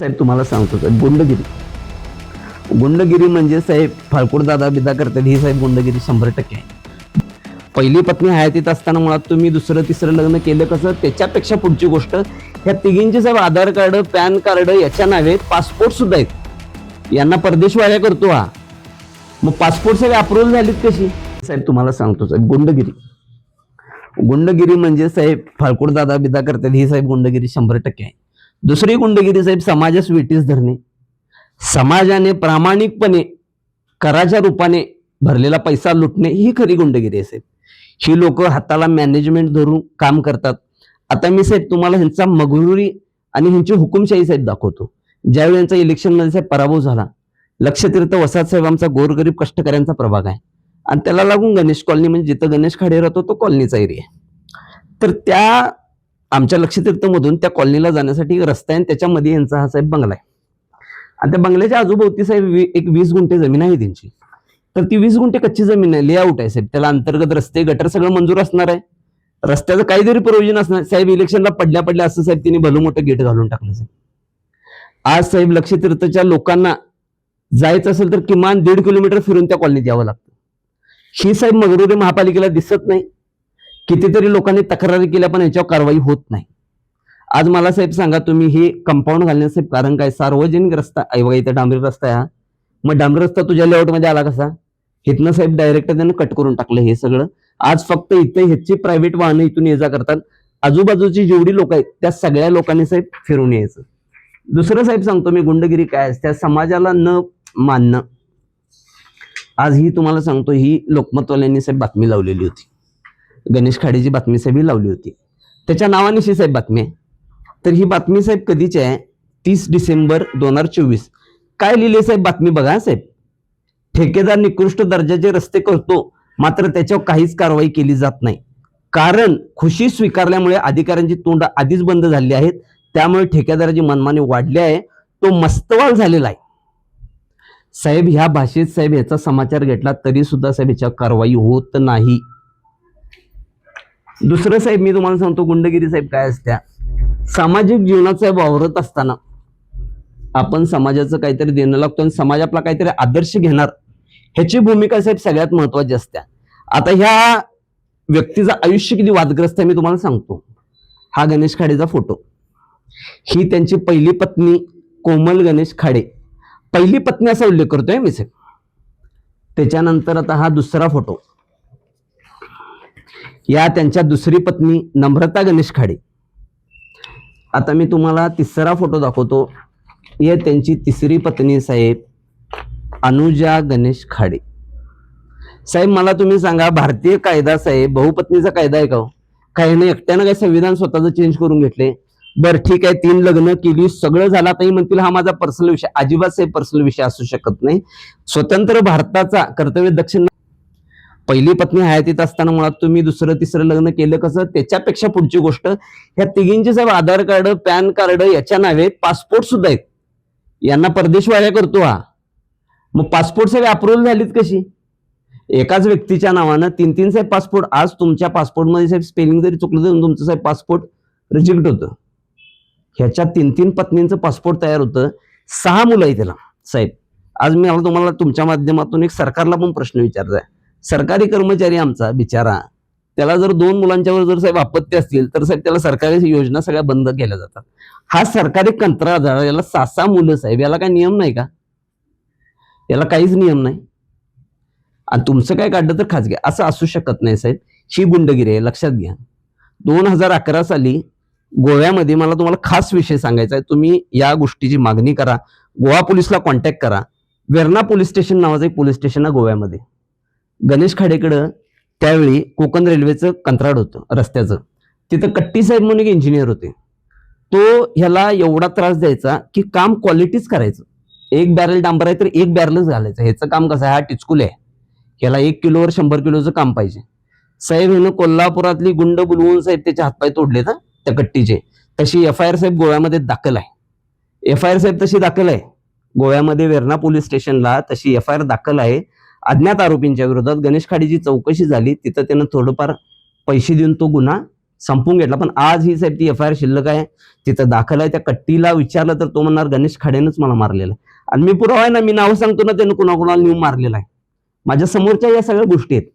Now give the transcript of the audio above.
साहेब तुम्हाला सांगतो साहेब, गुंडगिरी म्हणजे साहेब फाळकुड दादा बिदा करतात ही साहेब गुंडगिरी 100% आहे. पहिली पत्नी हयातीत असताना मुळात तुम्ही दुसरं तिसरं लग्न केलं कसं, त्याच्यापेक्षा पुढची गोष्ट ह्या तिघींचे साहेब आधार कार्ड, पॅन कार्ड याच्या नावे पासपोर्ट सुद्धा आहेत. यांना परदेश वाया करतो हा. मग पासपोर्ट साहेब अप्रूव्हल झालीत कशी? साहेब तुम्हाला सांगतो साहेब, गुंडगिरी म्हणजे साहेब फाळकुड दादा बिदा करतात ही साहेब गुंडगिरी 100% आहे. दुसरी गुंडगिरी साहेब समाजास वेठीस धरणे, समाजाने प्रामाणिकपणे कराच्या रूपाने भरलेला पैसा लुटणे ही खरी गुंडगिरी आहे साहेब. ही लोक हाताला मॅनेजमेंट धरून काम करतात. आता मी साहेब तुम्हाला ह्यांचा मगरुरी आणि ह्यांची हुकुमशाही साहेब दाखवतो. ज्यावेळी यांचा इलेक्शनमध्ये साहेब पराभव झाला, लक्षतीर्थ वसाहत साहेब आमचा गोरगरीब कष्टकऱ्यांचा प्रभाग आहे आणि त्याला लागून गणेश कॉलनी म्हणजे जिथं गणेश खाडे राहतो तो कॉलनीचा एरिया आहे. तर त्या आमच्या लक्षतीर्थमधून त्या कॉलनीला जाण्यासाठी एक रस्ता आहे आणि त्याच्यामध्ये यांचा हा साहेब बंगला आहे आणि त्या बंगल्याच्या आजूभोवती साहेब एक 20 गुंठे जमीन आहे त्यांची. तर ती 20 गुंठे कच्ची जमीन आहे, लेआउट आहे साहेब. त्याला अंतर्गत रस्ते गटर सगळं मंजूर असणार आहे. रस्त्याचं काहीतरी प्रोव्हिजन असणार साहेब. इलेक्शनला पडल्या असं साहेब तिने भलं मोठं गेट घालून टाकलं साहेब. आज साहेब लक्षतीर्थच्या लोकांना जायचं असेल तर किमान 1.5 किलोमीटर फिरून त्या कॉलनीत यावं लागतं. ही साहेब मगरुरी महापालिकेला दिसत नाही. कितीतरी लोकांनी तक्रारी केल्या पण याच्यावर कारवाई होत नाही. आज मला साहेब सांगा, तुम्ही हे कंपाऊंड घालण्याचं कारण काय? सार्वजनिक रस्ता आहे बघा, इथं डांबरी रस्ता आहे हा. मग डांबरी रस्ता तुझ्या लेआउटमध्ये आला कसा? इथनं साहेब डायरेक्ट त्यानं कट करून टाकलं हे सगळं. आज फक्त इथे ह्याची प्रायव्हेट वाहनं इथून ये जा करतात. आजूबाजूची जेवढी लोक आहेत त्या सगळ्या लोकांनी साहेब फिरून यायचं. दुसरं साहेब सांगतो मी, गुंडगिरी काय असते? त्या समाजाला न मानणं. आज ही तुम्हाला सांगतो, ही लोकमतवाल्यांनी साहेब बातमी लावलेली होती. गणेश खाडेची बातमी साहेब ही लावली होती. त्याच्या नावानिशी साहेब बातमी आहे. तर ही बातमी साहेब कधीची आहे? 30 डिसेंबर 2024. काय लिहिले साहेब बातमी बघा साहेब. ठेकेदार निकृष्ट दर्जाचे रस्ते करतो मात्र त्याच्यावर काहीच कारवाई केली जात नाही. कारण खुशी स्वीकारल्यामुळे अधिकाऱ्यांची तोंड आधीच बंद झाली आहेत. त्यामुळे ठेकेदाराची मनमानी वाढली आहे. तो मस्तवाल झालेला आहे साहेब. ह्या भाषेत साहेब याचा समाचार घेतला तरी सुद्धा साहेब याच्यावर कारवाई होत नाही. दुसरं साहेब मी तुम्हाला सांगतो, गुंडगिरी साहेब काय असत्या? सामाजिक जीवनात साहेब वावरत असताना आपण समाजाचं काहीतरी देणं लागतो आणि समाज आपला काहीतरी आदर्श घेणार, ह्याची भूमिका साहेब सगळ्यात महत्वाची असते. आता ह्या व्यक्तीचं आयुष्य किती वादग्रस्त आहे मी तुम्हाला सांगतो. हा गणेश खाडेचा फोटो. ही त्यांची पहिली पत्नी कोमल गणेश खाडे, पहिली पत्नी असा उल्लेख करतोय मी साहेब. त्याच्यानंतर आता हा दुसरा फोटो, या त्यांच्या दुसरी पत्नी नम्रता गणेश खाडे. आता मी तुम्हाला तिसरा फोटो दाखवतो. हे त्यांची तिसरी पत्नी साहेब अनुजा गणेश खाडे. साहेब मला तुम्ही सांगा, भारतीय कायदा साहेब बहुपत्नीचा कायदा आहे का हो? काही नाही, एकट्यानं काय संविधान स्वतःचं चेंज करून घेतले? बरं ठीक आहे, 3 लग्न केली, सगळं झालं. आताही म्हणतील हा माझा पर्सनल विषय. अजिबात साहेब पर्सनल विषय असू शकत नाही. स्वतंत्र भारताचा कर्तव्य दक्षिण. पहिली पत्नी हयातीत असताना मुळात तुम्ही दुसरं तिसरं लग्न केलं कसं, त्याच्यापेक्षा पुढची गोष्ट ह्या तिघींचे साहेब आधार कार्ड, पॅन कार्ड याच्या नावे पासपोर्ट सुद्धा आहेत. यांना परदेश वाया करतो हा. मग पासपोर्ट साहेब अप्रूव्हल झालीत कशी? एकाच व्यक्तीच्या नावानं 3 साहेब पासपोर्ट. आज तुमच्या पासपोर्टमध्ये साहेब स्पेलिंग जरी चुकलं तर तुमचं साहेब पासपोर्ट रिजेक्ट होतं. ह्याच्या 3 पत्नींचं पासपोर्ट तयार होतं. 6 मुलं आहे त्याला साहेब. आज मी तुम्हाला तुमच्या माध्यमातून एक सरकारला पण प्रश्न विचारचा आहे. सरकारी कर्मचारी आमचा बिचारा, त्याला जर 2 मुलांच्यावर जर साहेब आपत्ती असतील तर साहेब त्याला सरकारी योजना सगळ्या बंद केल्या जातात. हा सरकारी कंत्राटदार, याला 6 मुलं साहेब, याला काय नियम नाही का? याला काहीच नियम नाही. आणि तुमचं काय काढलं तर खाजगी, असं असू शकत नाही साहेब. ही गुंडगिरी आहे, लक्षात घ्या. 2011 साली गोव्यामध्ये, मला तुम्हाला खास विषय सांगायचा आहे, तुम्ही या गोष्टीची मागणी करा, गोवा पोलिसला कॉन्टॅक्ट करा. वेर्ना पोलीस स्टेशन नावाचं एक पोलीस स्टेशन आहे गोव्यामध्ये. गणेश खाडेकडं त्यावेळी कोकण रेल्वेचं कंत्राट होतं रस्त्याचं. तिथं कट्टी साहेब म्हणून एक इंजिनियर होते. तो ह्याला एवढा त्रास द्यायचा की काम क्वालिटीच करायचं. 1 बॅरल डांबर आहे तर 1 बॅरलच घालायचं. ह्याचं काम कसं आहे? हा टिचकुल आहे, ह्याला 1 किलोवर 100 किलोचं काम पाहिजे साहेब. ह्यानं कोल्हापुरातली गुंड बोलवून साहेब त्याचे हातपाय तोडले ना त्या कट्टीचे. तशी FIR साहेब गोव्यामध्ये दाखल आहे. FIR साहेब तशी दाखल आहे गोव्यामध्ये वेर्ना पोलीस स्टेशनला, तशी FIR दाखल आहे. अज्ञात आरोपींच्या विरोधात गणेश खाडेची चौकशी झाली. तिथं त्यानं थोडंफार पैसे देऊन तो गुन्हा संपून घेतला. पण आज ही साहेब ती FIR शिल्लक आहे, तिथं दाखल आहे. त्या कट्टीला विचारलं तर तो म्हणणार गणेश खाडेनंच मला मारलेलं आहे. आणि मी पुरावा आहे ना, मी नाव सांगतो ना, त्यानं कुणाकुणाला नेऊन मारलेला आहे. माझ्या समोरच्या या सगळ्या गोष्टी आहेत.